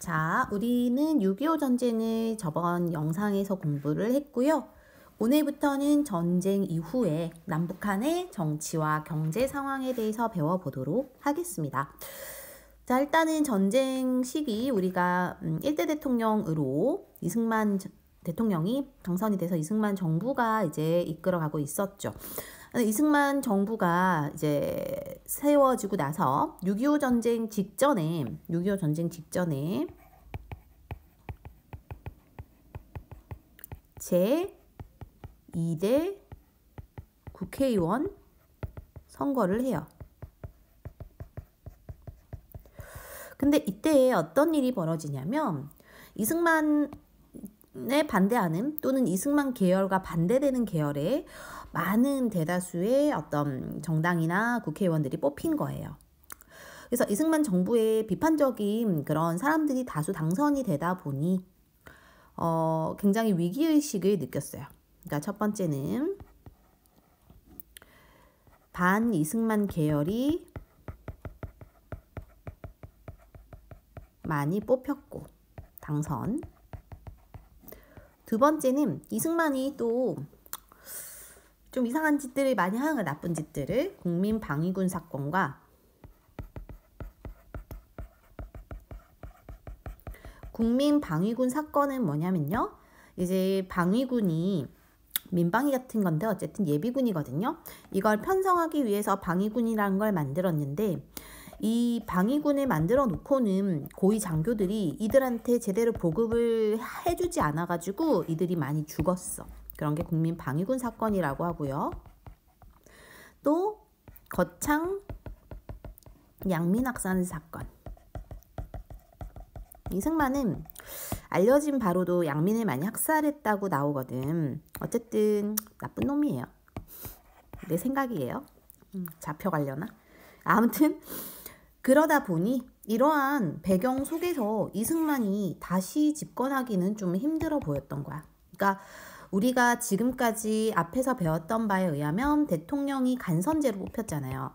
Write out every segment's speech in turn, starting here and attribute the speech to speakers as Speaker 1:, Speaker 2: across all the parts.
Speaker 1: 자, 우리는 6.25 전쟁을 저번 영상에서 공부를 했고요. 오늘부터는 전쟁 이후에 남북한의 정치와 경제 상황에 대해서 배워보도록 하겠습니다. 자, 일단은 전쟁 시기 우리가 1대 대통령으로 이승만 대통령이 당선이 돼서 이승만 정부가 이제 이끌어가고 있었죠. 이승만 정부가 이제 세워지고 나서 6.25 전쟁 직전에 제2대 국회의원 선거를 해요. 근데 이때 어떤 일이 벌어지냐면 이승만에 반대하는 또는 이승만 계열과 반대되는 계열의 많은 대다수의 어떤 정당이나 국회의원들이 뽑힌 거예요. 그래서 이승만 정부의 비판적인 그런 사람들이 다수 당선이 되다 보니 굉장히 위기의식을 느꼈어요. 그러니까 첫 번째는 반 이승만 계열이 많이 뽑혔고 당선. 두 번째는 이승만이 또 좀 이상한 짓들을 많이 하는 거야. 나쁜 짓들을. 국민방위군 사건과 국민방위군 사건은 뭐냐면요. 이제 방위군이 민방위 같은 건데 어쨌든 예비군이거든요. 이걸 편성하기 위해서 방위군이라는 걸 만들었는데 이 방위군을 만들어 놓고는 고위 장교들이 이들한테 제대로 보급을 해주지 않아가지고 이들이 많이 죽었어. 그런 게 국민방위군 사건이라고 하고요. 또 거창 양민학살 사건. 이승만은 알려진 바로도 양민을 많이 학살했다고 나오거든. 어쨌든 나쁜 놈이에요. 내 생각이에요. 잡혀가려나? 아무튼 그러다 보니 이러한 배경 속에서 이승만이 다시 집권하기는 좀 힘들어 보였던 거야. 그러니까 우리가 지금까지 앞에서 배웠던 바에 의하면 대통령이 간선제로 뽑혔잖아요.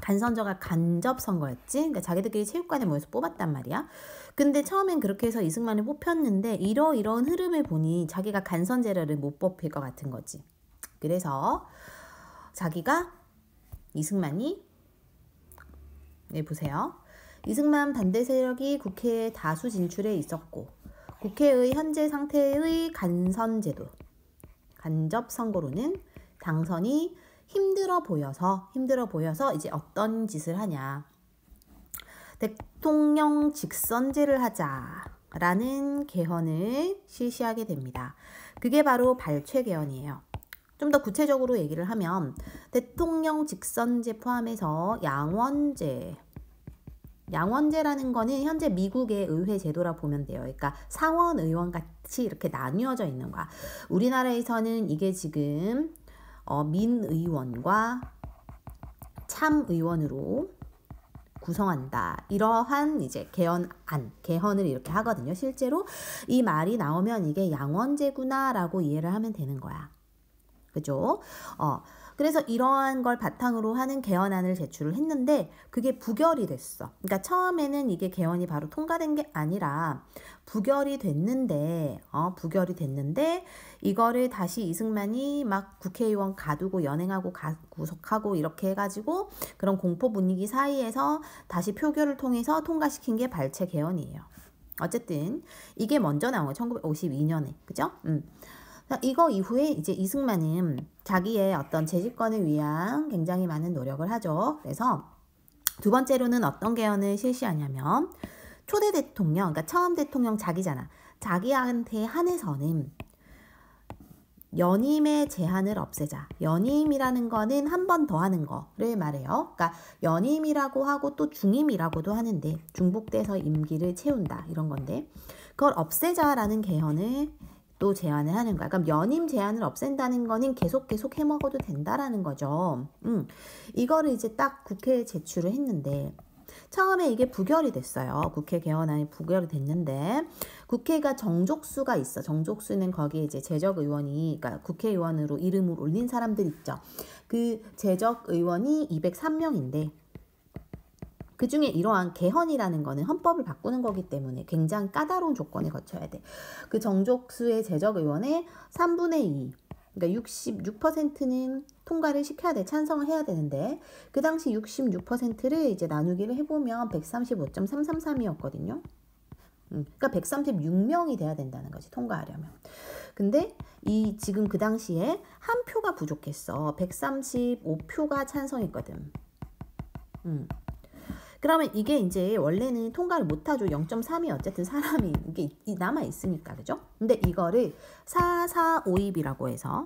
Speaker 1: 간선제가 간접선거였지. 그러니까 자기들끼리 체육관에 모여서 뽑았단 말이야. 근데 처음엔 그렇게 해서 이승만을 뽑혔는데 이러이러한 흐름을 보니 자기가 간선제를 못 뽑힐 것 같은 거지. 그래서 이승만이 보세요. 이승만 반대 세력이 국회에 다수 진출해 있었고 국회의 현재 상태의 간선제도, 간접선거로는 당선이 힘들어 보여서 이제 어떤 짓을 하냐. 대통령 직선제를 하자라는 개헌을 실시하게 됩니다. 그게 바로 발췌 개헌이에요. 좀 더 구체적으로 얘기를 하면 대통령 직선제 포함해서 양원제라는 거는 현재 미국의 의회 제도라 보면 돼요. 그러니까 상원 의원 같이 이렇게 나뉘어져 있는 거야. 우리나라에서는 이게 지금 민의원과 참의원으로 구성한다. 이러한 이제 개헌을 이렇게 하거든요. 실제로 이 말이 나오면 이게 양원제구나라고 이해를 하면 되는 거야. 그죠? 그래서 이러한 걸 바탕으로 하는 개헌안을 제출을 했는데 그게 부결이 됐어. 그러니까 처음에는 이게 개헌이 바로 통과된 게 아니라 부결이 됐는데 이거를 다시 이승만이 막 국회의원 가두고 연행하고 구속하고 이렇게 해가지고 그런 공포 분위기 사이에서 다시 표결을 통해서 통과시킨 게 발췌 개헌이에요. 어쨌든 이게 먼저 나온 거예요. 1952년에. 그죠? 이거 이후에 이제 이승만은 자기의 어떤 재집권을 위한 굉장히 많은 노력을 하죠. 그래서 두 번째로는 어떤 개헌을 실시하냐면 초대 대통령, 그러니까 처음 대통령 자기잖아. 자기한테 한해서는 연임의 제한을 없애자. 연임이라는 거는 한 번 더 하는 거를 말해요. 그러니까 연임이라고 하고 또 중임이라고도 하는데 중복돼서 임기를 채운다 이런 건데 그걸 없애자라는 개헌을 또 제안을 하는 거야. 그럼 연임 제한을 없앤다는 거는 계속 해먹어도 된다라는 거죠. 이거를 이제 딱 국회에 제출을 했는데 처음에 이게 부결이 됐어요. 국회 개헌안이 부결이 됐는데 국회가 정족수가 있어. 정족수는 거기에 이제 재적의원이, 그러니까 국회의원으로 이름을 올린 사람들 있죠. 그 재적의원이 203명인데 그 중에 이러한 개헌이라는 거는 헌법을 바꾸는 거기 때문에 굉장히 까다로운 조건을 거쳐야 돼. 그 정족수의 제적 의원의 3분의 2, 그러니까 66%는 통과를 시켜야 돼. 찬성을 해야 되는데 그 당시 66%를 이제 나누기를 해보면 135.333이었거든요. 그러니까 136명이 돼야 된다는 거지, 통과하려면. 근데 이 지금 그 당시에 한 표가 부족했어. 135표가 찬성했거든. 그러면 이게 이제 원래는 통과를 못하죠. 0.3이 어쨌든 사람이 이게 남아 있으니까, 그죠? 근데 이거를 4,4,5입이라고 해서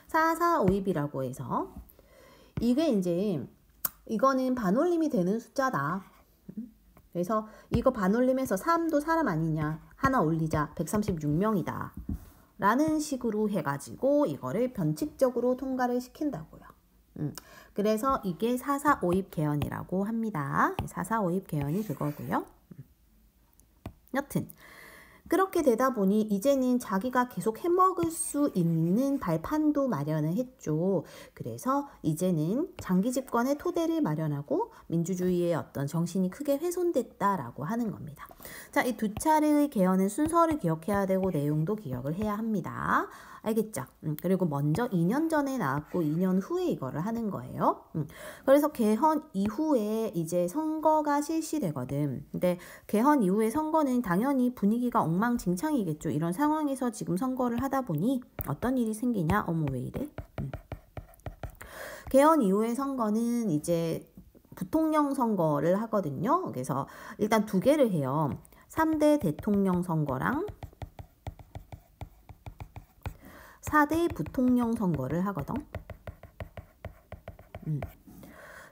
Speaker 1: 4,4,5입이라고 해서 이게 이제 이거는 반올림이 되는 숫자다. 그래서 이거 반올림해서 3도 사람 아니냐, 하나 올리자, 136명이다 라는 식으로 해가지고 이거를 변칙적으로 통과를 시킨다고요. 그래서 이게 4,4,5입 개헌이라고 합니다. 4,4,5입 개헌이 그거고요. 여튼 그렇게 되다 보니 이제는 자기가 계속 해먹을 수 있는 발판도 마련을 했죠. 그래서 이제는 장기 집권의 토대를 마련하고 민주주의의 어떤 정신이 크게 훼손됐다라고 하는 겁니다. 자, 이 두 차례의 개헌의 순서를 기억해야 되고 내용도 기억을 해야 합니다. 알겠죠? 그리고 먼저 2년 전에 나왔고 2년 후에 이거를 하는 거예요. 그래서 개헌 이후에 이제 선거가 실시되거든. 근데 개헌 이후의 선거는 당연히 분위기가 엉망진창이겠죠. 이런 상황에서 지금 선거를 하다 보니 어떤 일이 생기냐? 어머, 왜 이래? 개헌 이후의 선거는 이제 부통령 선거를 하거든요. 그래서 일단 두 개를 해요. 3대 대통령 선거랑 4대 부통령 선거를 하거든.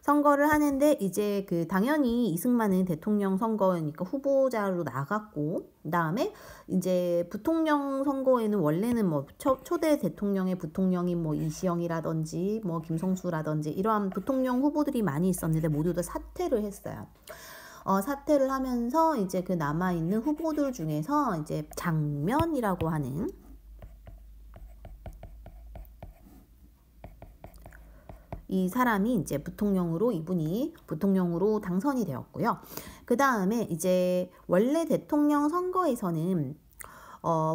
Speaker 1: 선거를 하는데 이제 그 당연히 이승만은 대통령 선거니까 후보자로 나갔고, 그다음에 이제 부통령 선거에는 원래는 뭐 초대 대통령의 부통령이 뭐 이시영이라든지 뭐 김성수라든지 이러한 부통령 후보들이 많이 있었는데 모두 다 사퇴를 했어요. 사퇴를 하면서 이제 그 남아있는 후보들 중에서 이제 장면이라고 하는 이 사람이 이제 이분이 부통령으로 당선이 되었고요. 그 다음에 이제 원래 대통령 선거에서는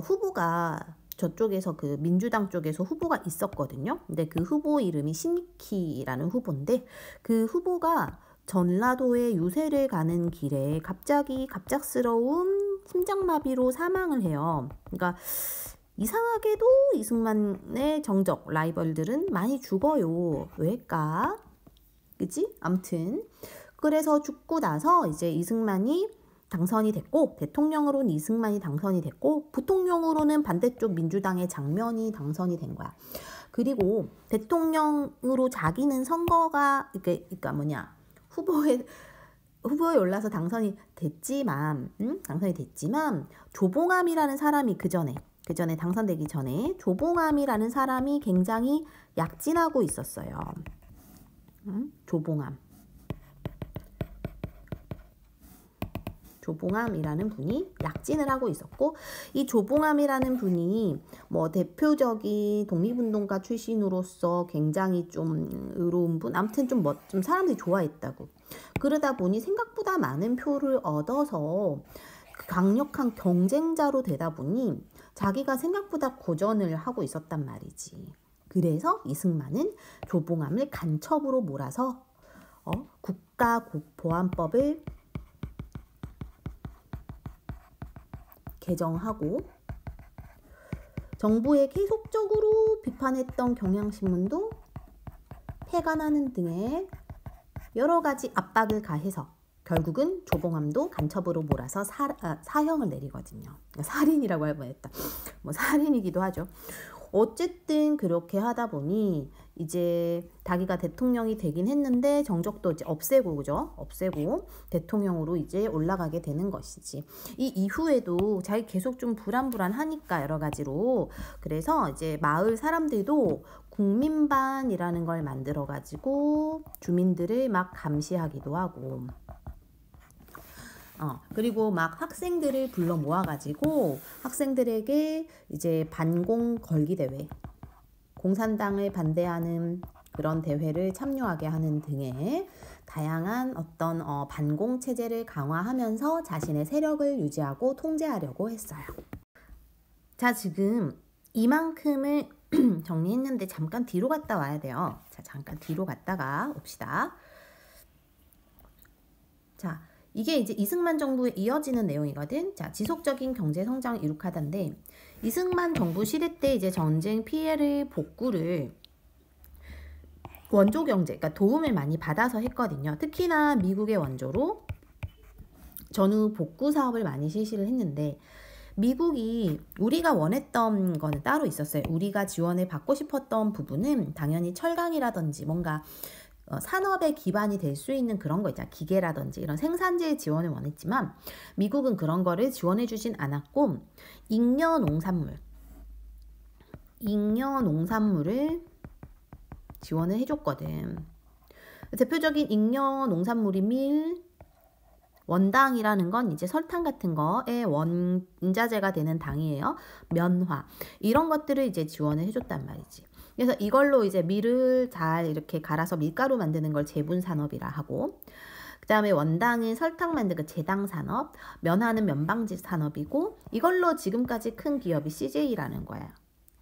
Speaker 1: 후보가 저쪽에서 그 민주당 쪽에서 후보가 있었거든요. 근데 그 후보 이름이 신미키라는 후보인데 그 후보가 전라도의 유세를 가는 길에 갑작스러운 심장마비로 사망을 해요. 그러니까 이상하게도 이승만의 정적 라이벌들은 많이 죽어요. 왜일까? 그치? 아무튼 그래서 죽고 나서 이제 이승만이 당선이 됐고, 대통령으로는 이승만이 당선이 됐고, 부통령으로는 반대쪽 민주당의 장면이 당선이 된 거야. 그리고 대통령으로 자기는 선거가 그러니까 후보에 올라서 당선이 됐지만 조봉암이라는 사람이 그 전에 당선되기 전에 조봉암이라는 사람이 굉장히 약진하고 있었어요. 조봉암이라는 분이 약진을 하고 있었고, 이 조봉암이라는 분이 뭐 대표적인 독립운동가 출신으로서 굉장히 좀 의로운 분, 아무튼 좀 사람들이 좋아했다고. 그러다 보니 생각보다 많은 표를 얻어서 강력한 경쟁자로 되다 보니 자기가 생각보다 고전을 하고 있었단 말이지. 그래서 이승만은 조봉암을 간첩으로 몰아서 국가보안법을 개정하고, 정부에 계속적으로 비판했던 경향신문도 폐간하는 등의 여러 가지 압박을 가해서 결국은 조봉암도 간첩으로 몰아서 사형을 내리거든요. 살인이라고 할 뻔했다. 뭐 살인이기도 하죠. 어쨌든 그렇게 하다 보니 이제 자기가 대통령이 되긴 했는데 정적도 이제 없애고, 그죠? 없애고 대통령으로 이제 올라가게 되는 것이지. 이 이후에도 자기 계속 좀 불안하니까 여러 가지로, 그래서 이제 마을 사람들도 국민반이라는 걸 만들어 가지고 주민들을 막 감시하기도 하고, 그리고 막 학생들을 불러 모아가지고 학생들에게 이제 반공 걸기 대회, 공산당을 반대하는 그런 대회를 참여하게 하는 등의 다양한 어떤 반공 체제를 강화하면서 자신의 세력을 유지하고 통제하려고 했어요. 자, 지금 이만큼을 정리했는데 잠깐 뒤로 갔다 와야 돼요. 자, 잠깐 뒤로 갔다가 옵시다. 자, 이게 이제 이승만 정부에 이어지는 내용이거든. 자, 지속적인 경제 성장을 이룩하던데, 이승만 정부 시대 때 이제 전쟁 피해를 복구를 원조 경제, 그러니까 도움을 많이 받아서 했거든요. 특히나 미국의 원조로 전후 복구 사업을 많이 실시를 했는데, 미국이 우리가 원했던 거는 따로 있었어요. 우리가 지원을 받고 싶었던 부분은 당연히 철강이라든지 뭔가 산업의 기반이 될 수 있는 그런 거 있잖아. 기계라든지 이런 생산재의 지원을 원했지만 미국은 그런 거를 지원해 주진 않았고 잉여 농산물을 지원을 해줬거든. 대표적인 잉여 농산물이 밀, 원당이라는 건 이제 설탕 같은 거에 원자재가 되는 당이에요. 면화 이런 것들을 이제 지원을 해줬단 말이지. 그래서 이걸로 이제 밀을 잘 이렇게 갈아서 밀가루 만드는 걸 제분 산업이라 하고, 그 다음에 원당은 설탕 만드는 제당 산업, 면화는 면방지 산업이고, 이걸로 지금까지 큰 기업이 CJ라는 거야.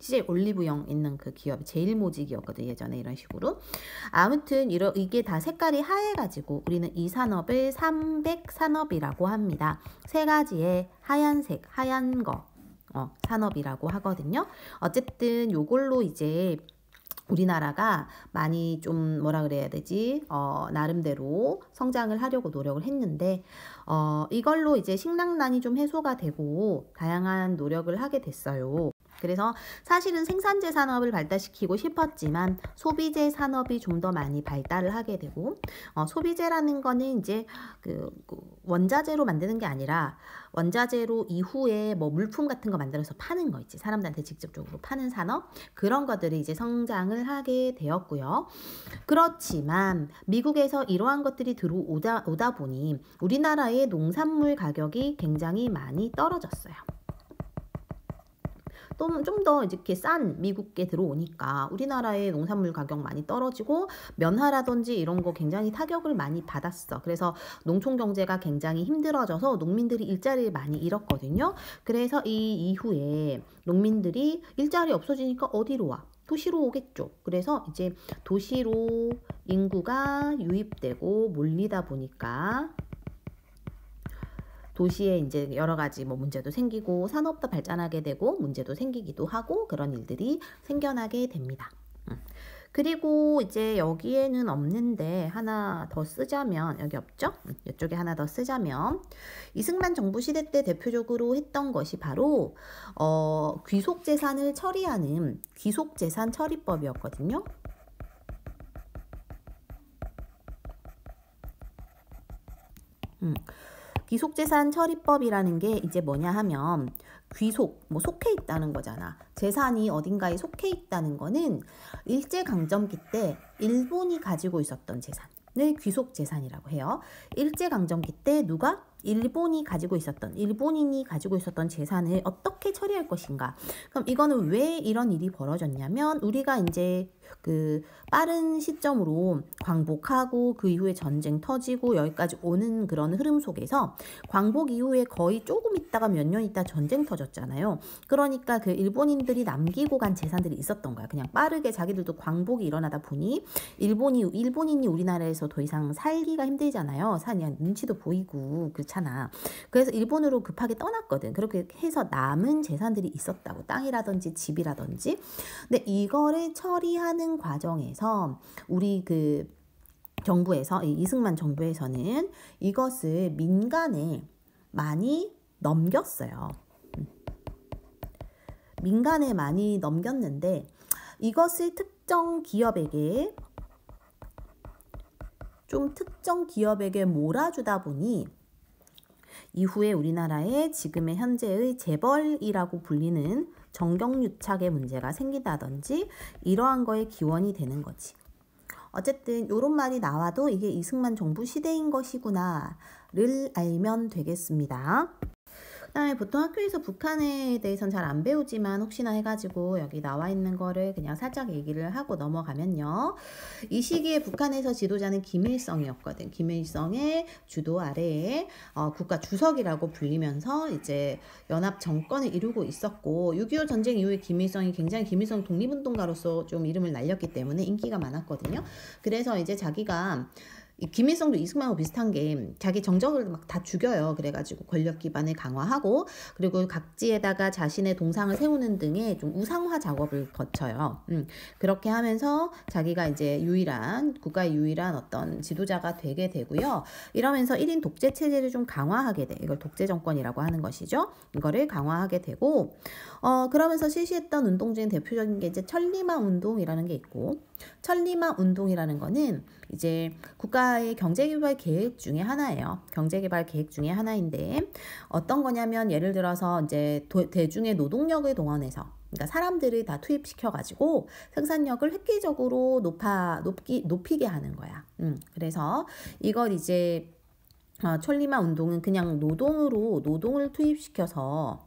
Speaker 1: CJ 올리브영 있는 그 기업이 제일모직이었거든, 예전에. 이런 식으로. 아무튼 이게 다 색깔이 하얘가지고 우리는 이 산업을 삼백산업이라고 합니다. 세 가지의 하얀색, 하얀 거 산업이라고 하거든요. 어쨌든 요걸로 이제 우리나라가 많이 좀 뭐라 그래야 되지? 나름대로 성장을 하려고 노력을 했는데 이걸로 이제 식량난이 좀 해소가 되고 다양한 노력을 하게 됐어요. 그래서 사실은 생산재 산업을 발달시키고 싶었지만 소비재 산업이 좀 더 많이 발달을 하게 되고, 소비재라는 거는 이제 그 원자재로 만드는 게 아니라 원자재로 이후에 뭐 물품 같은 거 만들어서 파는 거 있지. 사람들한테 직접적으로 파는 산업, 그런 것들이 이제 성장을 하게 되었고요. 그렇지만 미국에서 이러한 것들이 들어오다 보니 우리나라의 농산물 가격이 굉장히 많이 떨어졌어요. 좀 더 이렇게 싼 미국에 들어오니까 우리나라의 농산물 가격 많이 떨어지고 면화라든지 이런 거 굉장히 타격을 많이 받았어. 그래서 농촌 경제가 굉장히 힘들어져서 농민들이 일자리를 많이 잃었거든요. 그래서 이 이후에 농민들이 일자리 없어지니까 어디로 와? 도시로 오겠죠. 그래서 이제 도시로 인구가 유입되고 몰리다 보니까 도시에 이제 여러 가지 뭐 문제도 생기고 산업도 발전하게 되고 문제도 생기기도 하고 그런 일들이 생겨나게 됩니다. 그리고 이제 여기에는 없는데 하나 더 쓰자면, 여기 없죠? 이쪽에 하나 더 쓰자면 이승만 정부 시대 때 대표적으로 했던 것이 바로 귀속재산을 처리하는 귀속재산 처리법이었거든요. 귀속재산 처리법이라는 게 이제 뭐냐 하면 귀속, 뭐 속해 있다는 거잖아. 재산이 어딘가에 속해 있다는 거는 일제강점기 때 일본이 가지고 있었던 재산을 귀속재산이라고 해요. 일제강점기 때 누가? 일본인이 가지고 있었던 재산을 어떻게 처리할 것인가. 그럼 이거는 왜 이런 일이 벌어졌냐면 우리가 이제 그 빠른 시점으로 광복하고 그 이후에 전쟁 터지고 여기까지 오는 그런 흐름 속에서 광복 이후에 거의 조금 있다가 몇 년 있다 전쟁 터졌잖아요. 그러니까 그 일본인들이 남기고 간 재산들이 있었던 거야. 그냥 빠르게 자기들도 광복이 일어나다 보니 일본인이 우리나라에서 더 이상 살기가 힘들잖아요. 그냥 눈치도 보이고 그렇잖아. 그래서 일본으로 급하게 떠났거든. 그렇게 해서 남은 재산들이 있었다고. 땅이라든지 집이라든지. 근데 이거를 처리하는 과정에서 우리 그 정부에서, 이승만 정부에서는 이것을 민간에 많이 넘겼어요. 민간에 많이 넘겼는데 이것을 특정 기업에게 몰아주다 보니 이후에 우리나라에 지금의 현재의 재벌이라고 불리는 정경유착의 문제가 생긴다든지 이러한 거에 기원이 되는 거지. 어쨌든 이런 말이 나와도 이게 이승만 정부 시대인 것이구나를 알면 되겠습니다. 그 그다음에 보통 학교에서 북한에 대해서는 잘 안 배우지만 혹시나 해가지고 여기 나와 있는 거를 그냥 살짝 얘기를 하고 넘어가면요. 이 시기에 북한에서 지도자는 김일성이었거든. 김일성의 주도 아래에 국가 주석이라고 불리면서 이제 연합 정권을 이루고 있었고 6.25 전쟁 이후에 김일성이 굉장히 김일성 독립운동가로서 좀 이름을 날렸기 때문에 인기가 많았거든요. 그래서 이제 자기가 이 김일성도 이승만하고 비슷한 게 자기 정적을 막 다 죽여요. 그래가지고 권력 기반을 강화하고 그리고 각지에다가 자신의 동상을 세우는 등의 좀 우상화 작업을 거쳐요. 그렇게 하면서 자기가 이제 국가의 유일한 어떤 지도자가 되게 되고요. 이러면서 1인 독재 체제를 좀 강화하게 돼. 이걸 독재 정권이라고 하는 것이죠. 이거를 강화하게 되고 그러면서 실시했던 운동 중에 대표적인 게 이제 천리마 운동이라는 게 있고 천리마 운동이라는 거는 이제 국가의 경제개발 계획 중에 하나예요. 경제개발 계획 중에 하나인데 어떤 거냐면 예를 들어서 이제 대중의 노동력을 동원해서 그러니까 사람들을 다 투입시켜가지고 생산력을 획기적으로 높이게 하는 거야. 그래서 이걸 이제 천리마 운동은 그냥 노동을 투입시켜서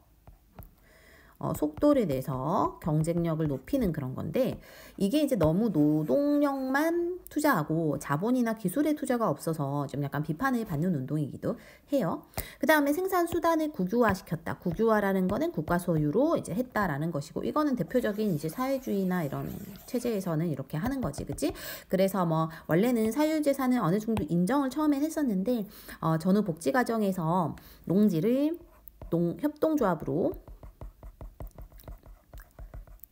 Speaker 1: 속도를 내서 경쟁력을 높이는 그런 건데 이게 이제 너무 노동력만 투자하고 자본이나 기술의 투자가 없어서 좀 약간 비판을 받는 운동이기도 해요. 그 다음에 생산 수단을 국유화시켰다. 국유화라는 거는 국가 소유로 이제 했다라는 것이고 이거는 대표적인 이제 사회주의나 이런 체제에서는 이렇게 하는 거지, 그치? 그래서 뭐 원래는 사유재산을 어느 정도 인정을 처음엔 했었는데 전후 복지 과정에서 농지를 협동조합으로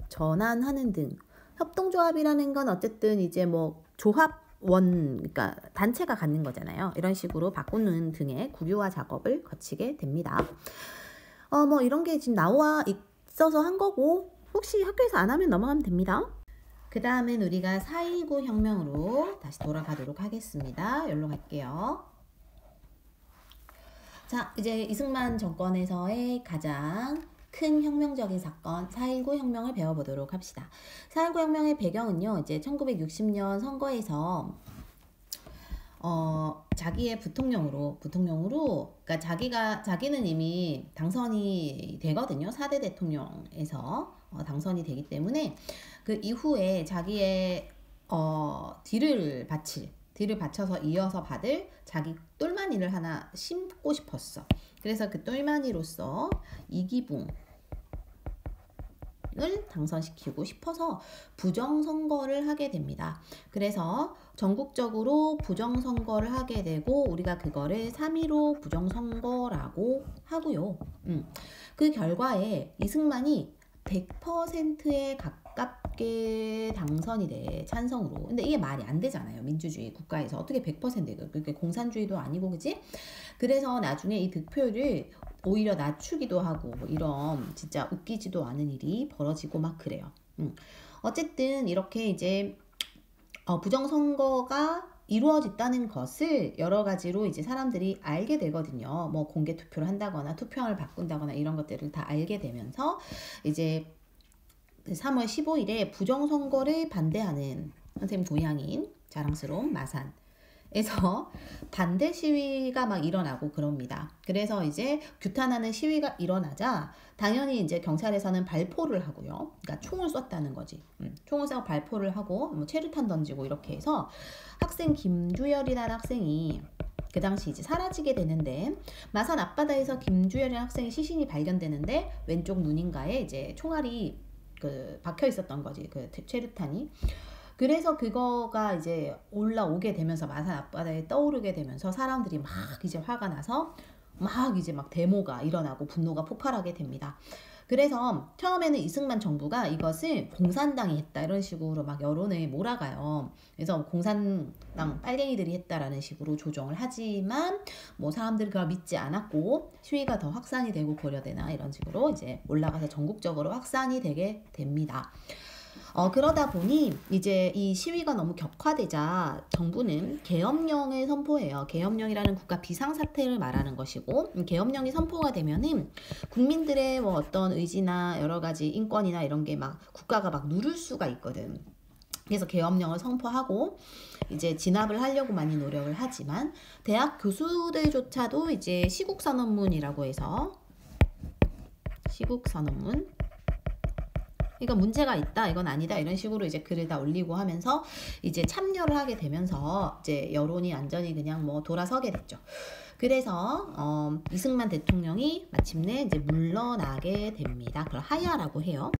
Speaker 1: 전환하는 등 협동조합이라는 건 어쨌든 이제 뭐 그러니까 단체가 갖는 거잖아요. 이런 식으로 바꾸는 등의 국유화 작업을 거치게 됩니다. 뭐 이런 게 지금 나와 있어서 한 거고 혹시 학교에서 안 하면 넘어가면 됩니다. 그 다음엔 우리가 4.19 혁명으로 다시 돌아가도록 하겠습니다. 여기로 갈게요. 자, 이제 이승만 정권에서의 가장 큰 혁명적인 사건 4.19 혁명을 배워보도록 합시다. 4.19 혁명의 배경은요, 이제 1960년 선거에서 자기의 부통령으로 그러니까 자기는 이미 당선이 되거든요. 4대 대통령에서 당선이 되기 때문에 그 이후에 자기의 뒤를 받쳐서 이어서 받을 자기 똘마니를 하나 심고 싶었어. 그래서 그 똘마니로서 이기붕을 당선시키고 싶어서 부정선거를 하게 됩니다. 그래서 전국적으로 부정선거를 하게 되고 우리가 그거를 3.15 부정선거라고 하고요. 그 결과에 이승만이 100%에 가깝게 당선이 돼, 찬성으로. 근데 이게 말이 안 되잖아요. 민주주의 국가에서 어떻게 100%가 그렇게 공산주의도 아니고, 그지? 그래서 나중에 이 득표율을 오히려 낮추기도 하고 뭐 이런 진짜 웃기지도 않은 일이 벌어지고 막 그래요. 어쨌든 이렇게 이제 부정선거가 이루어졌다는 것을 여러 가지로 이제 사람들이 알게 되거든요. 뭐 공개 투표를 한다거나 투표함을 바꾼다거나 이런 것들을 다 알게 되면서 이제 3월 15일에 부정선거를 반대하는 선생님 고향인 자랑스러운 마산에서 반대 시위가 막 일어나고 그럽니다. 그래서 이제 규탄하는 시위가 일어나자 당연히 이제 경찰에서는 발포를 하고요. 그러니까 총을 쐈다는 거지. 총을 쏘고 발포를 하고 뭐 체류탄 던지고 이렇게 해서 학생 김주열이라는 학생이 그 당시 이제 사라지게 되는데 마산 앞바다에서 김주열이라는 학생의 시신이 발견되는데 왼쪽 눈인가에 이제 총알이 박혀 있었던 거지. 그 체류탄이. 그래서 그거가 이제 올라오게 되면서 마산 앞바다에 떠오르게 되면서 사람들이 막 이제 화가 나서 막 이제 막 데모가 일어나고 분노가 폭발하게 됩니다. 그래서 처음에는 이승만 정부가 이것을 공산당이 했다 이런 식으로 막 여론을 몰아가요. 그래서 공산당 빨갱이들이 했다라는 식으로 조정을 하지만 뭐 사람들이 그걸 믿지 않았고 시위가 더 확산이 되고 고려되나 이런 식으로 이제 올라가서 전국적으로 확산이 되게 됩니다. 그러다 보니 이제 이 시위가 너무 격화되자 정부는 계엄령을 선포해요. 계엄령이라는 국가 비상사태를 말하는 것이고 계엄령이 선포가 되면은 국민들의 뭐 어떤 의지나 여러 가지 인권이나 이런 게 막 국가가 막 누를 수가 있거든. 그래서 계엄령을 선포하고 이제 진압을 하려고 많이 노력을 하지만 대학 교수들조차도 이제 시국선언문이라고 해서 시국 선언문. 이거 문제가 있다, 이건 아니다, 이런 식으로 이제 글을 다 올리고 하면서 이제 참여를 하게 되면서 이제 여론이 완전히 그냥 뭐 돌아서게 됐죠. 그래서 이승만 대통령이 마침내 이제 물러나게 됩니다. 그걸 하야라고 해요.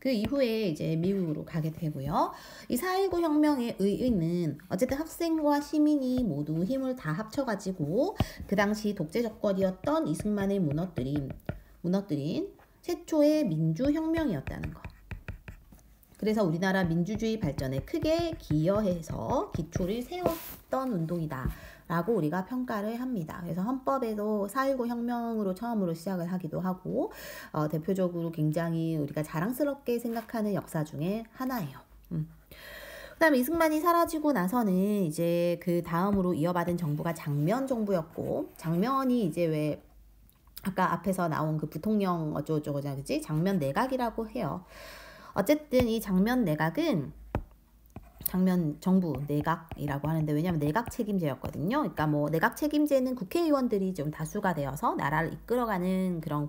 Speaker 1: 그 이후에 이제 미국으로 가게 되고요. 이 4.19 혁명의 의의는 어쨌든 학생과 시민이 모두 힘을 다 합쳐가지고 그 당시 독재 정권이었던 이승만을 무너뜨린 최초의 민주혁명이었다는 거. 그래서 우리나라 민주주의 발전에 크게 기여해서 기초를 세웠던 운동이다 라고 우리가 평가를 합니다. 그래서 헌법에도 4.19 혁명으로 처음으로 시작을 하기도 하고 대표적으로 굉장히 우리가 자랑스럽게 생각하는 역사 중에 하나예요. 그 다음에 이승만이 사라지고 나서는 이제 그 다음으로 이어받은 정부가 장면 정부였고, 장면이 이제 왜 아까 앞에서 나온 그 부통령 어쩌고저쩌고잖아, 그치? 장면 내각이라고 해요. 어쨌든 이 장면 내각은 장면 정부 내각이라고 하는데, 왜냐하면 내각 책임제였거든요. 그러니까 뭐 내각 책임제는 국회의원들이 좀 다수가 되어서 나라를 이끌어가는 그런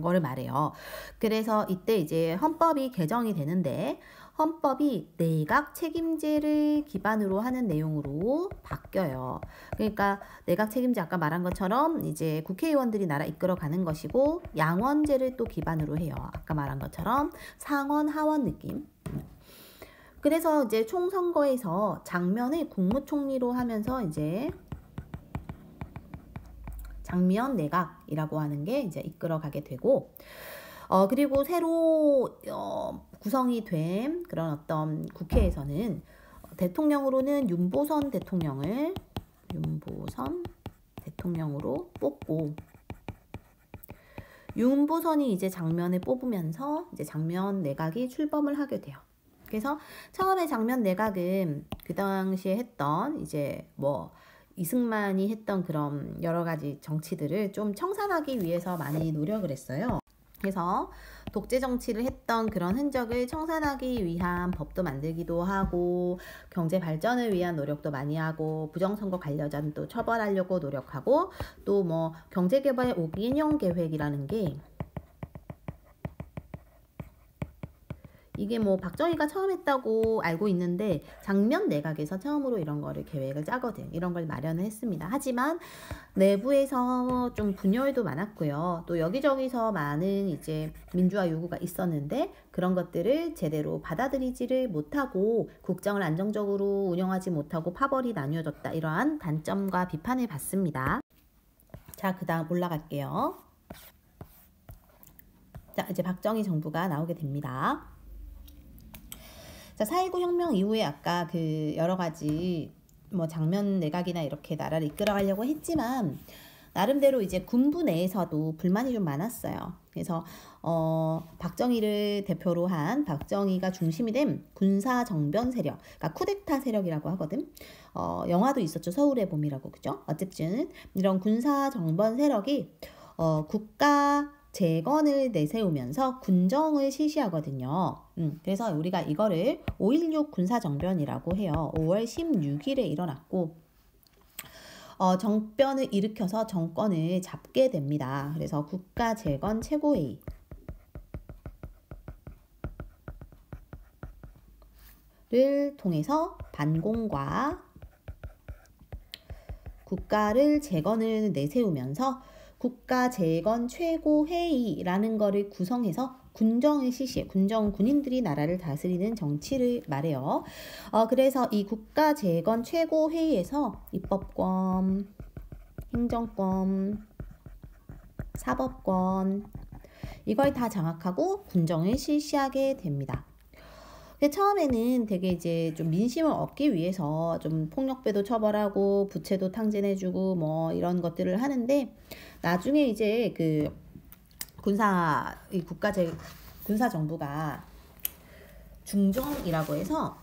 Speaker 1: 거를 말해요. 그래서 이때 이제 헌법이 개정이 되는데 헌법이 내각 책임제를 기반으로 하는 내용으로 바뀌어요. 그러니까 내각 책임제 아까 말한 것처럼 이제 국회의원들이 나라 이끌어가는 것이고, 양원제를 또 기반으로 해요. 아까 말한 것처럼 상원 하원 느낌. 그래서 이제 총선거에서 장면을 국무총리로 하면서 이제 장면 내각이라고 하는 게 이제 이끌어가게 되고, 그리고 새로 구성이 된 그런 어떤 국회에서는 대통령으로는 윤보선 대통령으로 뽑고, 윤보선이 이제 장면을 뽑으면서 이제 장면 내각이 출범을 하게 돼요. 그래서 처음에 장면 내각은 그 당시에 했던 이제 뭐 이승만이 했던 그런 여러 가지 정치들을 좀 청산하기 위해서 많이 노력을 했어요. 그래서 독재 정치를 했던 그런 흔적을 청산하기 위한 법도 만들기도 하고, 경제 발전을 위한 노력도 많이 하고, 부정선거 관련자도 처벌하려고 노력하고, 또 뭐 경제개발 5개년 계획이라는 게, 이게 뭐 박정희가 처음 했다고 알고 있는데 장면 내각에서 처음으로 이런 거를 계획을 짜거든. 이런 걸 마련을 했습니다. 하지만 내부에서 좀 분열도 많았고요. 또 여기저기서 많은 이제 민주화 요구가 있었는데 그런 것들을 제대로 받아들이지를 못하고 국정을 안정적으로 운영하지 못하고 파벌이 나뉘어졌다. 이러한 단점과 비판을 받습니다. 자, 그 다음 올라갈게요. 자, 이제 박정희 정부가 나오게 됩니다. 자, 4.19 혁명 이후에 아까 그 여러 가지 뭐 장면 내각이나 이렇게 나라를 이끌어가려고 했지만 나름대로 이제 군부 내에서도 불만이 좀 많았어요. 그래서 박정희를 대표로 한, 박정희가 중심이 된 군사 정변 세력, 그러니까 쿠데타 세력이라고 하거든. 영화도 있었죠, 서울의 봄이라고, 그죠? 어쨌든 이런 군사 정변 세력이 국가 재건을 내세우면서 군정을 실시하거든요. 그래서 우리가 이거를 5.16 군사정변이라고 해요. 5월 16일에 일어났고 정변을 일으켜서 정권을 잡게 됩니다. 그래서 국가재건 최고회의를 통해서 반공과 국가를 재건을 내세우면서 국가재건 최고회의라는 거를 구성해서 군정을 실시해. 군인들이 나라를 다스리는 정치를 말해요. 그래서 이 국가재건 최고회의에서 입법권, 행정권, 사법권 이걸 다 장악하고 군정을 실시하게 됩니다. 처음에는 되게 이제 좀 민심을 얻기 위해서 좀 폭력배도 처벌하고 부채도 탕진해주고 뭐 이런 것들을 하는데, 나중에 이제 그 군사 정부가 중정이라고 해서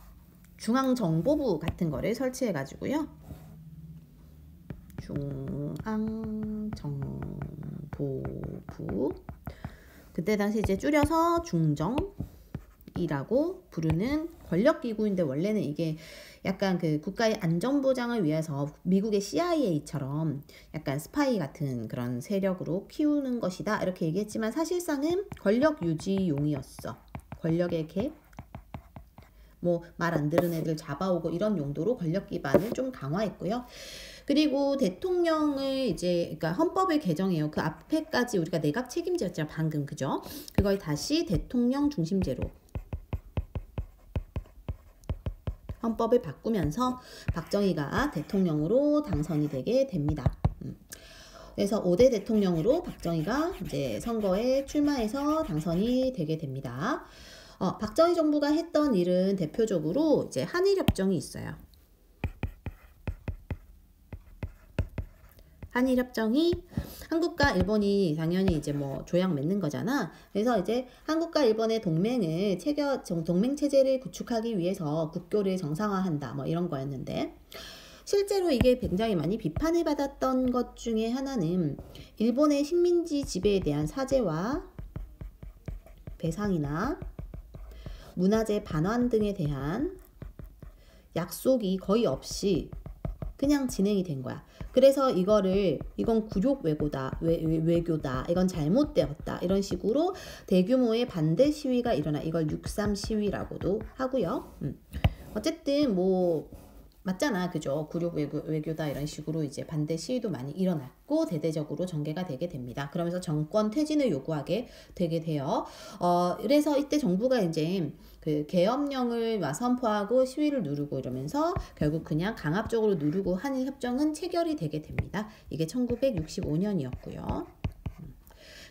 Speaker 1: 중앙정보부 같은 거를 설치해 가지고요. 중앙정보부, 그때 당시 이제 줄여서 중정 이라고 부르는 권력기구인데 원래는 이게 약간 그 국가의 안전보장을 위해서 미국의 CIA처럼 약간 스파이 같은 그런 세력으로 키우는 것이다 이렇게 얘기했지만 사실상은 권력 유지용이었어. 권력에게 뭐 말 안 들은 애들 잡아오고 이런 용도로 권력 기반을 좀 강화했고요. 그리고 대통령을 이제 그러니까 헌법을 개정해요. 그 앞에까지 우리가 내각 책임제였잖아 방금 그죠? 그걸 다시 대통령 중심제로 헌법을 바꾸면서 박정희가 대통령으로 당선이 되게 됩니다. 그래서 5대 대통령으로 박정희가 이제 선거에 출마해서 당선이 되게 됩니다. 박정희 정부가 했던 일은 대표적으로 이제 한일협정이 있어요. 한일협정이 한국과 일본이 당연히 이제 뭐 조약 맺는 거잖아. 그래서 이제 한국과 일본의 동맹을 동맹 체제를 구축하기 위해서 국교를 정상화한다. 뭐 이런 거였는데 실제로 이게 굉장히 많이 비판을 받았던 것 중에 하나는 일본의 식민지 지배에 대한 사죄와 배상이나 문화재 반환 등에 대한 약속이 거의 없이 그냥 진행이 된 거야. 그래서 이건 굴욕 외교다, 이건 잘못되었다 이런 식으로 대규모의 반대 시위가 일어나. 이걸 6.3 시위라고도 하고요. 어쨌든 뭐 맞잖아, 그죠? 굴욕 외교다 이런 식으로 이제 반대 시위도 많이 일어났고 대대적으로 전개가 되게 됩니다. 그러면서 정권 퇴진을 요구하게 되게 돼요. 그래서 이때 정부가 이제 그 계엄령을 선포하고 시위를 누르고 이러면서 결국 그냥 강압적으로 누르고 한일 협정은 체결이 되게 됩니다. 이게 1965년이었고요.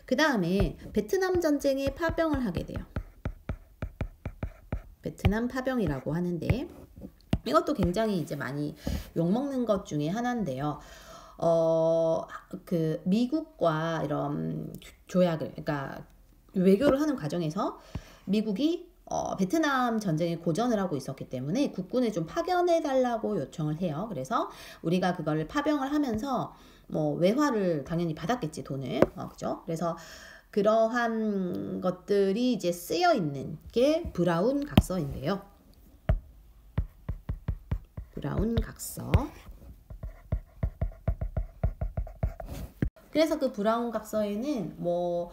Speaker 1: 그 다음에 베트남 전쟁에 파병을 하게 돼요. 베트남 파병이라고 하는데 이것도 굉장히 이제 많이 욕먹는 것 중에 하나인데요. 그 미국과 이런 조약을, 그러니까 외교를 하는 과정에서 미국이 베트남 전쟁에 고전을 하고 있었기 때문에 국군을 좀 파견해 달라고 요청을 해요. 그래서 우리가 그걸 파병을 하면서 뭐 외화를 당연히 받았겠지, 돈을. 그죠? 그래서 그러한 것들이 이제 쓰여 있는 게 브라운 각서인데요. 브라운 각서. 그래서 그 브라운 각서에는 뭐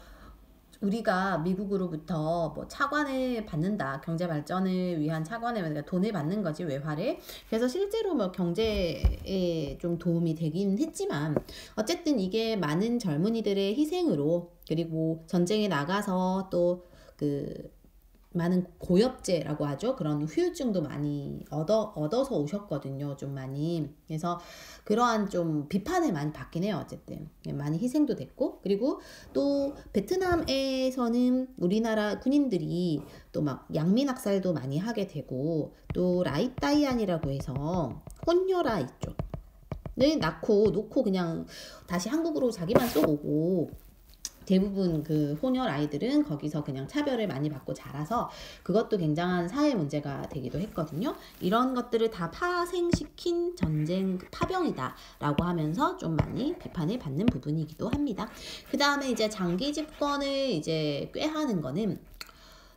Speaker 1: 우리가 미국으로부터 뭐 차관을 받는다, 경제 발전을 위한 차관을, 그러니까 돈을 받는 거지, 외화를. 그래서 실제로 뭐 경제에 좀 도움이 되긴 했지만 어쨌든 이게 많은 젊은이들의 희생으로, 그리고 전쟁에 나가서 또 그 많은 고엽제라고 하죠. 그런 후유증도 많이 얻어서 오셨거든요. 좀 많이. 그래서 그러한 좀 비판을 많이 받긴 해요. 어쨌든 많이 희생도 됐고, 그리고 또 베트남에서는 우리나라 군인들이 또 막 양민학살도 많이 하게 되고, 또 라이따이안이라고 해서 혼혈아 있죠. 네, 놓고 그냥 다시 한국으로 자기만 쏘고, 대부분 그 혼혈 아이들은 거기서 그냥 차별을 많이 받고 자라서 그것도 굉장한 사회 문제가 되기도 했거든요. 이런 것들을 다 파생시킨 전쟁 파병이다 라고 하면서 좀 많이 비판을 받는 부분이기도 합니다. 그 다음에 이제 장기 집권을 이제 꾀하는 거는,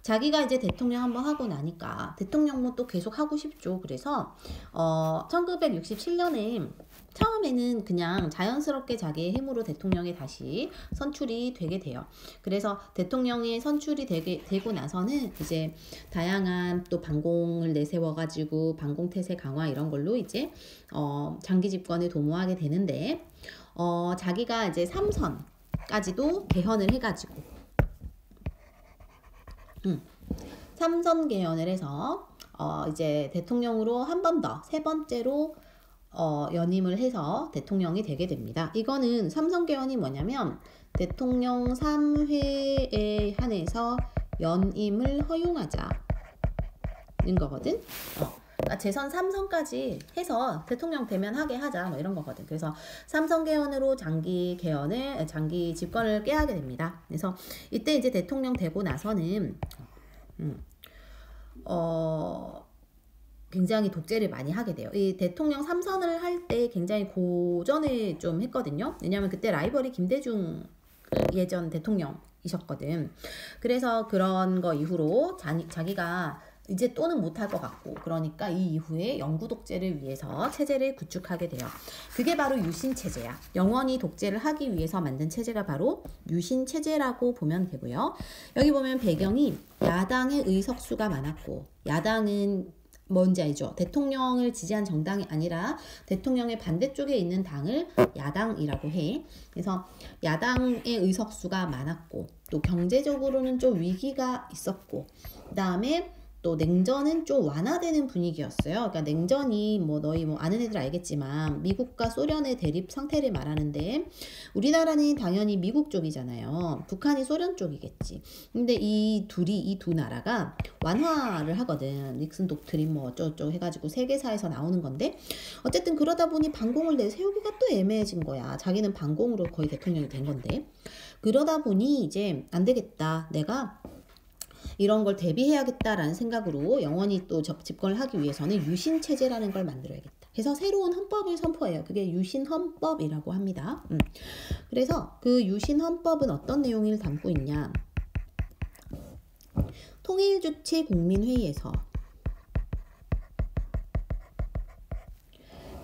Speaker 1: 자기가 이제 대통령 한번 하고 나니까 대통령 뭐 또 계속 하고 싶죠. 그래서 1967년에 처음에는 그냥 자연스럽게 자기의 힘으로 대통령이 다시 선출이 되게 돼요. 그래서 대통령이 선출이 되고 나서는 이제 다양한 또 반공을 내세워가지고 반공태세 강화 이런 걸로 이제 장기 집권을 도모하게 되는데, 자기가 이제 3선까지도 개헌을 해가지고 3선 개헌을 해서 이제 대통령으로 한 번 더, 세 번째로 연임을 해서 대통령이 되게 됩니다. 이거는 3선 개헌이 뭐냐면 대통령 3회에 한해서 연임을 허용하자는 거거든. 그러니까 재선 3선까지 해서 대통령 되면 하게 하자, 뭐 이런 거거든. 그래서 3선 개헌으로 장기 집권을 꾀하게 됩니다. 그래서 이때 이제 대통령 되고 나서는 굉장히 독재를 많이 하게 돼요. 이 대통령 3선을 할 때 굉장히 고전을 좀 했거든요. 왜냐하면 그때 라이벌이 김대중 예전 대통령이셨거든. 그래서 그런 거 이후로 자기가 이제 또는 못할 것 같고, 그러니까 이 이후에 영구 독재를 위해서 체제를 구축하게 돼요. 그게 바로 유신 체제야. 영원히 독재를 하기 위해서 만든 체제가 바로 유신 체제라고 보면 되고요. 여기 보면 배경이 야당의 의석수가 많았고, 야당은 뭔지 알죠? 대통령을 지지한 정당이 아니라 대통령의 반대쪽에 있는 당을 야당이라고 해. 그래서 야당의 의석수가 많았고, 또 경제적으로는 좀 위기가 있었고, 그 다음에 또 냉전은 좀 완화되는 분위기였어요. 그러니까 냉전이 뭐 너희 뭐 아는 애들 알겠지만 미국과 소련의 대립 상태를 말하는데, 우리나라는 당연히 미국 쪽이잖아요. 북한이 소련 쪽이겠지. 근데 이 두 나라가 완화를 하거든. 닉슨 독트린 뭐 어쩌고저쩌고 해가지고 세계사에서 나오는 건데, 어쨌든 그러다 보니 반공을 내세우기가 또 애매해진 거야. 자기는 반공으로 거의 대통령이 된 건데, 그러다 보니 이제 안 되겠다, 내가 이런 걸 대비해야겠다라는 생각으로 영원히 또 집권을 하기 위해서는 유신 체제라는 걸 만들어야겠다. 그래서 새로운 헌법을 선포해요. 그게 유신 헌법이라고 합니다. 그래서 그 유신 헌법은 어떤 내용을 담고 있냐? 통일주체 국민회의에서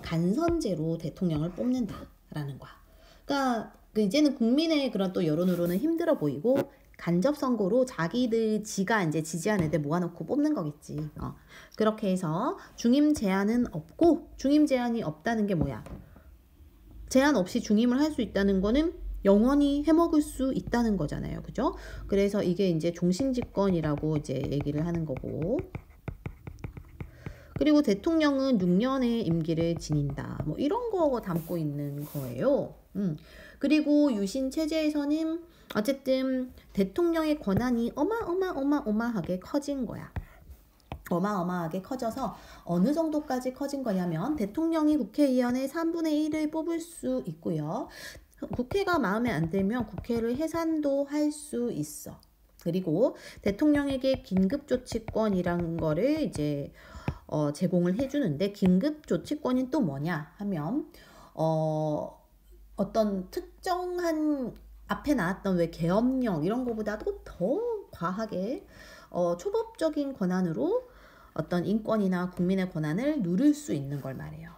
Speaker 1: 간선제로 대통령을 뽑는다라는 거야. 그러니까 이제는 국민의 그런 또 여론으로는 힘들어 보이고, 간접 선거로 지가 이제 지지한 애들 모아놓고 뽑는 거겠지. 그렇게 해서 중임 제한은 없고, 중임 제한이 없다는 게 뭐야? 제한 없이 중임을 할 수 있다는 거는 영원히 해먹을 수 있다는 거잖아요. 그죠? 그래서 이게 이제 종신집권이라고 이제 얘기를 하는 거고, 그리고 대통령은 6년의 임기를 지닌다. 뭐 이런 거 담고 있는 거예요. 그리고 유신 체제에서는 어쨌든 대통령의 권한이 어마어마하게 커진 거야. 어마어마하게 커져서 어느 정도까지 커진 거냐면, 대통령이 국회의원의 3분의 1을 뽑을 수 있고요. 국회가 마음에 안 들면 국회를 해산도 할 수 있어. 그리고 대통령에게 긴급조치권이란 거를 이제 제공을 해주는데, 긴급조치권이 또 뭐냐 하면 어떤 특정한 앞에 나왔던 왜 계엄령 이런 거보다도 더 과하게 초법적인 권한으로 어떤 인권이나 국민의 권한을 누릴 수 있는 걸 말해요.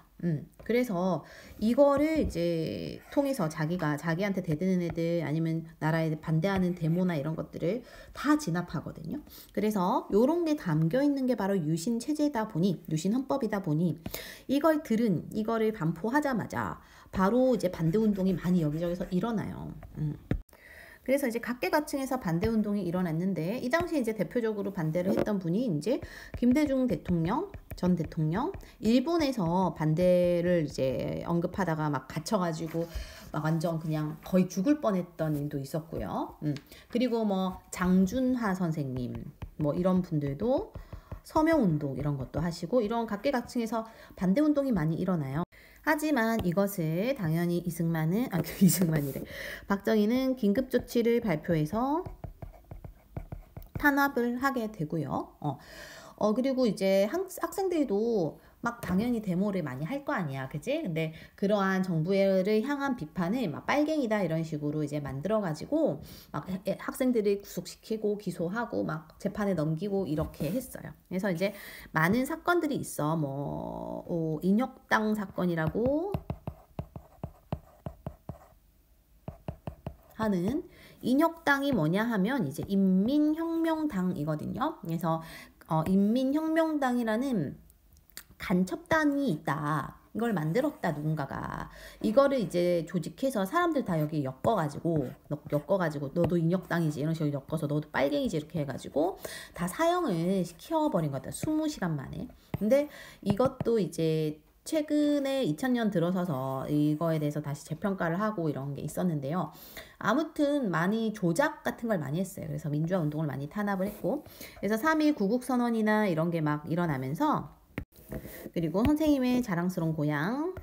Speaker 1: 그래서 이거를 이제 통해서 자기한테 대드는 애들, 아니면 나라에 반대하는 데모나 이런 것들을 다 진압하거든요. 그래서 요런 게 담겨 있는 게 바로 유신 체제다 보니, 유신 헌법이다 보니, 이거를 반포하자마자 바로 이제 반대 운동이 많이 여기저기서 일어나요. 그래서 이제 각계각층에서 반대 운동이 일어났는데, 이 당시에 이제 대표적으로 반대를 했던 분이 이제 김대중 전 대통령, 일본에서 반대를 이제 언급하다가 막 갇혀가지고 막 완전 그냥 거의 죽을 뻔했던 일도 있었고요. 그리고 뭐 장준하 선생님, 뭐 이런 분들도 서명운동 이런 것도 하시고, 이런 각계각층에서 반대 운동이 많이 일어나요. 하지만 이것을 당연히 박정희는 긴급조치를 발표해서 탄압을 하게 되고요. 그리고 이제 학생들도 막 당연히 데모를 많이 할 거 아니야, 그지? 근데 그러한 정부를 향한 비판을 막 빨갱이다 이런 식으로 이제 만들어가지고 막 학생들을 구속시키고 기소하고 막 재판에 넘기고 이렇게 했어요. 그래서 이제 많은 사건들이 있어. 뭐 인혁당 사건이라고 하는, 인혁당이 뭐냐 하면 이제 인민혁명당이거든요. 그래서 인민혁명당이라는 간첩단이 있다. 이걸 만들었다, 누군가가. 이거를 이제 조직해서 사람들 다 여기 엮어가지고 너도 인혁당이지 이런 식으로 엮어서 너도 빨갱이지 이렇게 해가지고 다 사형을 시켜버린 거다. 20시간 만에. 근데 이것도 이제 최근에 2000년 들어서서 이거에 대해서 다시 재평가를 하고 이런 게 있었는데요. 아무튼 많이 조작 같은 걸 많이 했어요. 그래서 민주화 운동을 많이 탄압을 했고, 그래서 3.1 구국선언이나 이런 게 막 일어나면서, 그리고 선생님의 자랑스러운 고향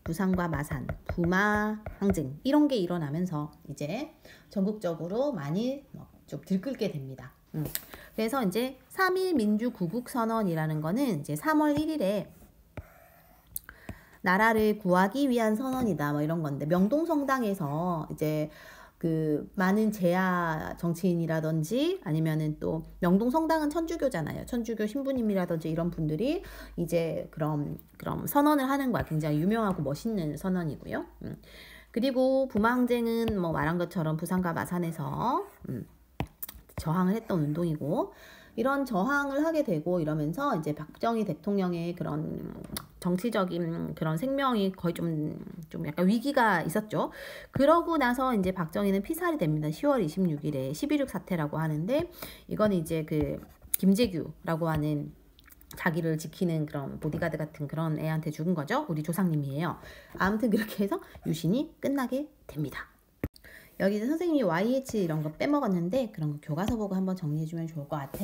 Speaker 1: 부산과 마산, 부마 항쟁 이런 게 일어나면서 이제 전국적으로 많이 좀 들끓게 됩니다. 그래서 이제 3.1 민주구국선언이라는 거는 이제 3월 1일에 나라를 구하기 위한 선언이다 뭐 이런 건데, 명동성당에서 이제 그 많은 재야 정치인이라든지 아니면은 또 명동 성당은 천주교잖아요. 천주교 신부님이라든지 이런 분들이 이제 그럼 선언을 하는 거야. 굉장히 유명하고 멋있는 선언이고요. 그리고 부마항쟁은 뭐 말한 것처럼 부산과 마산에서 저항을 했던 운동이고, 이런 저항을 하게 되고 이러면서 이제 박정희 대통령의 그런 정치적인 그런 생명이 거의 좀 약간 위기가 있었죠. 그러고 나서 이제 박정희는 피살이 됩니다. 10월 26일에 12.6 사태라고 하는데, 이건 이제 그 김재규라고 하는 자기를 지키는 그런 보디가드 같은 그런 애한테 죽은 거죠. 우리 조상님이에요. 아무튼 그렇게 해서 유신이 끝나게 됩니다. 여기서 선생님이 YH 이런 거 빼먹었는데 그런 거 교과서 보고 한번 정리해주면 좋을 것 같아.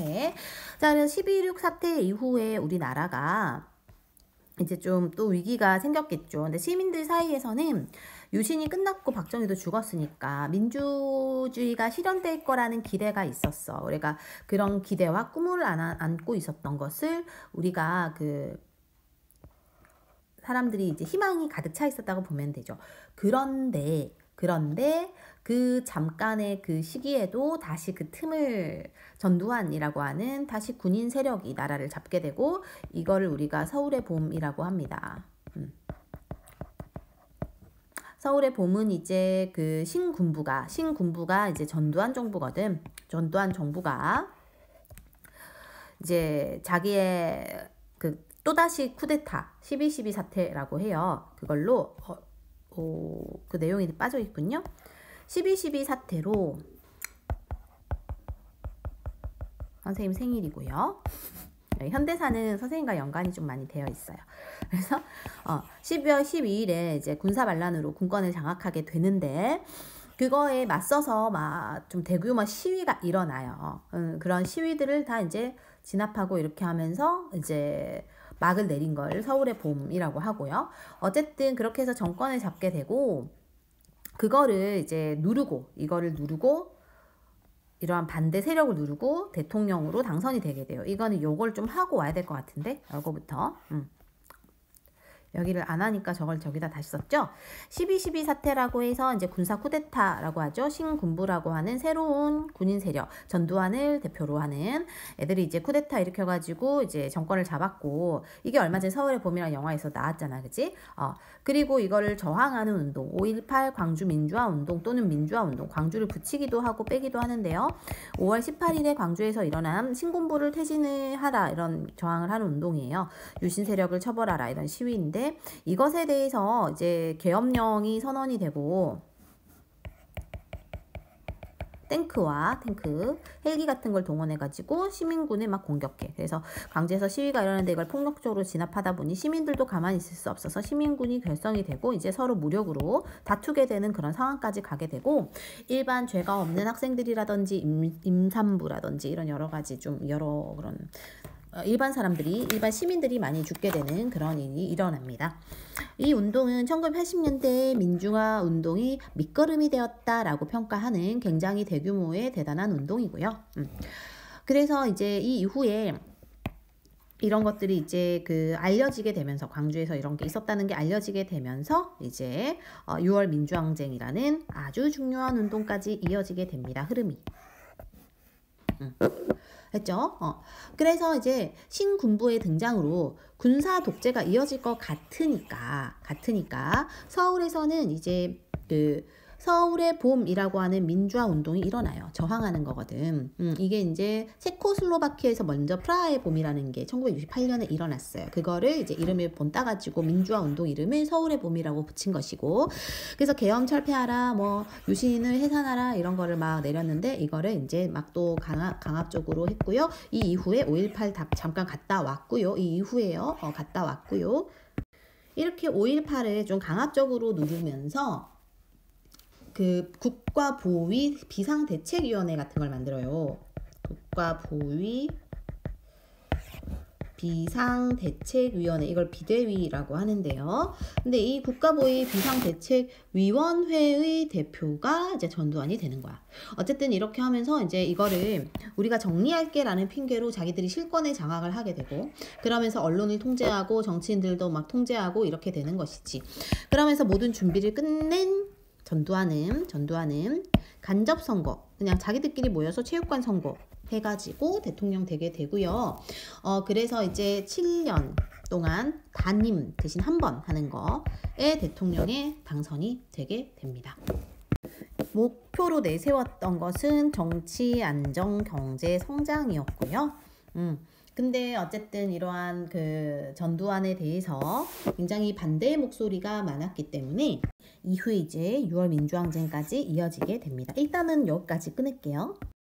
Speaker 1: 자, 그래서 12.6 사태 이후에 우리나라가 이제 좀 또 위기가 생겼겠죠. 근데 시민들 사이에서는 유신이 끝났고 박정희도 죽었으니까 민주주의가 실현될 거라는 기대가 있었어. 우리가 그런 기대와 꿈을 안고 있었던 것을 우리가 그 사람들이 이제 희망이 가득 차 있었다고 보면 되죠. 그런데 그 잠깐의 그 시기에도 다시 그 틈을 전두환이라고 하는 다시 군인 세력이 나라를 잡게 되고, 이거를 우리가 서울의 봄이라고 합니다. 서울의 봄은 이제 그 신군부가 이제 전두환 정부거든. 전두환 정부가 이제 자기의 그 또다시 쿠데타 12.12 사태라고 해요. 그걸로 그 내용이 빠져 있군요. 12.12 사태로 선생님 생일이고요. 현대사는 선생님과 연관이 좀 많이 되어 있어요. 그래서 12월 12일에 이제 군사 반란으로 군권을 장악하게 되는데, 그거에 맞서서 막 좀 대규모 시위가 일어나요. 그런 시위들을 다 이제 진압하고 이렇게 하면서 이제 막을 내린 걸 서울의 봄이라고 하고요. 어쨌든 그렇게 해서 정권을 잡게 되고, 그거를 이제 이거를 누르고 이러한 반대 세력을 누르고 대통령으로 당선이 되게 돼요. 이거는 요걸 좀 하고 와야 될 것 같은데, 요거부터. 여기를 안 하니까 저걸 저기다 다시 썼죠. 12.12 사태라고 해서 이제 군사 쿠데타라고 하죠. 신군부라고 하는 새로운 군인 세력, 전두환을 대표로 하는 애들이 이제 쿠데타 일으켜가지고 이제 정권을 잡았고, 이게 얼마 전에 서울의 봄이라는 영화에서 나왔잖아, 그치? 그리고 이거를 저항하는 운동, 5.18 광주 민주화 운동 또는 민주화 운동, 광주를 붙이기도 하고 빼기도 하는데요. 5월 18일에 광주에서 일어난 신군부를 퇴진을 하라, 이런 저항을 하는 운동이에요. 유신 세력을 처벌하라, 이런 시위인데, 이것에 대해서 이제 계엄령이 선언이 되고, 탱크, 헬기 같은 걸 동원해가지고 시민군을 막 공격해. 그래서 광주에서 시위가 일어나는데 이걸 폭력적으로 진압하다 보니 시민들도 가만히 있을 수 없어서 시민군이 결성이 되고, 이제 서로 무력으로 다투게 되는 그런 상황까지 가게 되고, 일반 죄가 없는 학생들이라든지 임산부라든지 이런 여러 가지 그런 일반 시민들이 많이 죽게 되는 그런 일이 일어납니다. 이 운동은 1980년대 민주화 운동이 밑거름이 되었다라고 평가하는 굉장히 대규모의 대단한 운동이고요. 그래서 이제 이 이후에 이런 것들이 이제 알려지게 되면서, 광주에서 이런 게 있었다는 게 알려지게 되면서 이제 6월 민주항쟁이라는 아주 중요한 운동까지 이어지게 됩니다. 흐름이. 했죠. 그래서 이제 신군부의 등장으로 군사 독재가 이어질 것 같으니까 서울에서는 이제 서울의 봄이라고 하는 민주화 운동이 일어나요. 저항하는 거거든. 이게 이제 체코슬로바키아에서 먼저 프라하의 봄이라는 게 1968년에 일어났어요. 그거를 이제 이름을 본따가지고 민주화 운동 이름을 서울의 봄이라고 붙인 것이고, 그래서 계엄 철폐하라, 뭐 유신을 해산하라 이런 거를 막 내렸는데, 이거를 이제 막 또 강압적으로 했고요. 이 이후에 5.18 잠깐 갔다 왔고요. 이 이후에요. 갔다 왔고요. 이렇게 5.18을 좀 강압적으로 누르면서 국가보위 비상대책위원회 같은 걸 만들어요. 국가보위 비상대책위원회, 이걸 비대위라고 하는데요. 근데 이 국가보위 비상대책위원회의 대표가 이제 전두환이 되는 거야. 어쨌든 이렇게 하면서 이제 이거를 우리가 정리할게라는 핑계로 자기들이 실권의 장악을 하게 되고, 그러면서 언론을 통제하고 정치인들도 막 통제하고 이렇게 되는 것이지. 그러면서 모든 준비를 끝낸 전두환은 간접 선거, 그냥 자기들끼리 모여서 체육관 선거 해가지고 대통령 되게 되고요. 그래서 이제 7년 동안 단임 대신 한 번 하는 거에 대통령에 당선이 되게 됩니다. 목표로 내세웠던 것은 정치, 안정, 경제, 성장이었고요. 근데 어쨌든 이러한 그 전두환에 대해서 굉장히 반대의 목소리가 많았기 때문에 이후에 이제 6월 민주항쟁까지 이어지게 됩니다. 일단은 여기까지 끊을게요.